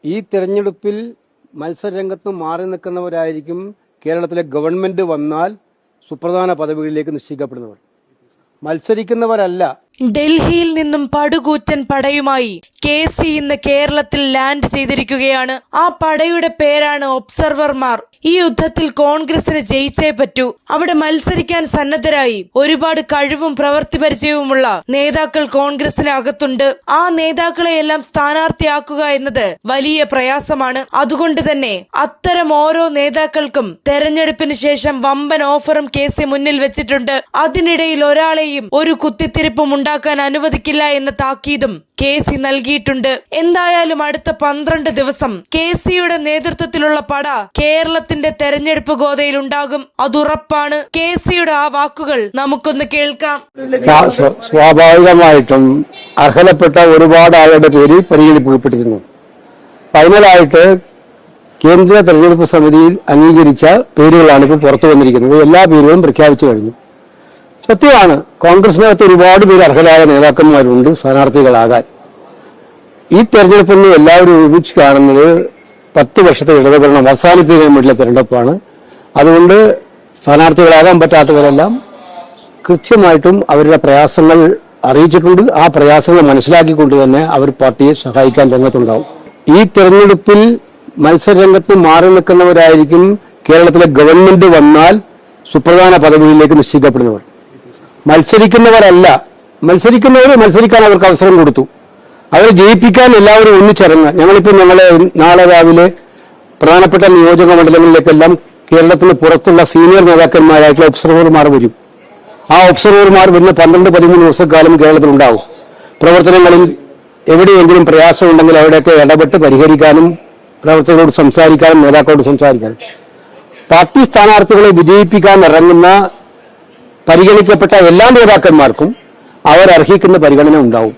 ഈ തെരഞ്ഞെടുപ്പിൽ മത്സരരംഗത്ത് മാറി നിൽക്കുന്നവരായിരിക്കും കേരളത്തിലെ ഗവൺമെന്റ് വന്നാൽ സുപ്രധാന പദവികളിലേക്ക് നിശ്ചയിക്കപ്പെടുന്നവർ. മത്സരിക്കുന്നവരല്ല. ഡൽഹിയിൽ നിന്നും പടുകൂറ്റൻ പടയുമായി KC ഇന്ന് കേരളത്തിൽ ലാൻഡ് ചെയ്തിരിക്കുകയാണ്. ആ പടയുടെ പേരാണ് ഒബ്സർവർമാർ. ഈ യുദ്ധത്തിൽ കോൺഗ്രസിന് ജയിച്ചേ പറ്റൂ. അവിടെ മത്സരിക്കാൻ സന്നദ്ധരായി ഒരുപാട് കഴിവും പ്രവൃത്തി പരിചയവുമുള്ള നേതാക്കൾ കോൺഗ്രസിന് അകത്തുണ്ട്. ആ നേതാക്കളെയെല്ലാം സ്ഥാനാർത്ഥിയാക്കുക എന്നത് വലിയ പ്രയാസമാണ്. അതുകൊണ്ട് തന്നെ അത്തരം ഓരോ നേതാക്കൾക്കും തെരഞ്ഞെടുപ്പിന് ശേഷം വമ്പൻ ഓഫറും KC മുന്നിൽ വെച്ചിട്ടുണ്ട്. അതിനിടയിൽ ഒരാളെയും ഒരു കുത്തിത്തിരിപ്പും ഉണ്ടാക്കാൻ അനുവദിക്കില്ല എന്ന താക്കീതും KC നൽകിയിട്ടുണ്ട്. എന്തായാലും അടുത്ത 12 ദിവസം KCയുടെ നേതൃത്വത്തിലുള്ള പട കേരളത്തിന്റെ തെരഞ്ഞെടുപ്പ് ഗോതയിൽ ഉണ്ടാകും. അതുറപ്പാണ്. KCയുടെ ആ വാക്കുകൾ നമുക്കൊന്ന് കേൾക്കാം. സ്വാഭാവികമായിട്ടും അർഹതപ്പെട്ട ഒരുപാട് ആളുടെ പേര് പരിഗണിക്കപ്പെട്ടിരുന്നു. ഫൈനലായിട്ട് കേന്ദ്ര തെരഞ്ഞെടുപ്പ് സമിതിയിൽ അംഗീകരിച്ച പേരുകളാണ് ഇപ്പോൾ പുറത്തു വന്നിരിക്കുന്നത്. എല്ലാ പേരുകളും പ്രഖ്യാപിച്ചു കഴിഞ്ഞു. സത്യമാണ്, കോൺഗ്രസിനകത്ത് ഒരുപാട് പേര് അർഹരായ നേതാക്കന്മാരുണ്ട് സ്ഥാനാർത്ഥികളാകാൻ. ഈ തെരഞ്ഞെടുപ്പിന് എല്ലാവരും ഒരുമിച്ച് കാണുന്നത് 10 വർഷത്തെ ഇടതുഭരണം അവസാനിപ്പിക്കാൻ വേണ്ടിയുള്ള തെരഞ്ഞെടുപ്പാണ്. അതുകൊണ്ട് സ്ഥാനാർത്ഥികളാകാൻ പറ്റാത്തവരെല്ലാം കൃത്യമായിട്ടും അവരുടെ പ്രയാസങ്ങൾ അറിയിച്ചിട്ടുണ്ട്. ആ പ്രയാസങ്ങൾ മനസ്സിലാക്കിക്കൊണ്ട് തന്നെ അവർ പാർട്ടിയെ സഹായിക്കാൻ രംഗത്തുണ്ടാവും. ഈ തെരഞ്ഞെടുപ്പിൽ മത്സരരംഗത്ത് മാറി നിൽക്കുന്നവരായിരിക്കും കേരളത്തിലെ ഗവൺമെന്റ് വന്നാൽ സുപ്രധാന പദവികളിലേക്ക് നിശ്ചയിക്കപ്പെടുന്നവർ. മത്സരിക്കുന്നവരല്ല. മത്സരിക്കാൻ അവർക്ക് അവസരം കൊടുത്തു. അവരെ ജയിപ്പിക്കാൻ എല്ലാവരും ഒന്നിച്ചിറങ്ങുക. ഞങ്ങളിപ്പോൾ നാളെ രാവിലെ പ്രധാനപ്പെട്ട നിയോജക മണ്ഡലങ്ങളിലേക്കെല്ലാം കേരളത്തിന് പുറത്തുള്ള സീനിയർ നേതാക്കന്മാരായിട്ടുള്ള ഒബ്സർവർമാർ വരും. ആ ഒബ്സർവർമാർ വരുന്ന 12-13 ദിവസക്കാലം കേരളത്തിലുണ്ടാവും. പ്രവർത്തനങ്ങളിൽ എവിടെയെങ്കിലും പ്രയാസമുണ്ടെങ്കിൽ അവിടെയൊക്കെ ഇടപെട്ട് പരിഹരിക്കാനും പ്രവർത്തകരോട് സംസാരിക്കാനും നേതാക്കളോട് സംസാരിക്കാനും. പാർട്ടി സ്ഥാനാർത്ഥികളെ വിജയിപ്പിക്കാൻ ഇറങ്ങുന്ന പരിഗണിക്കപ്പെട്ട എല്ലാ നേതാക്കന്മാർക്കും അവർ അർഹിക്കുന്ന പരിഗണന ഉണ്ടാവും.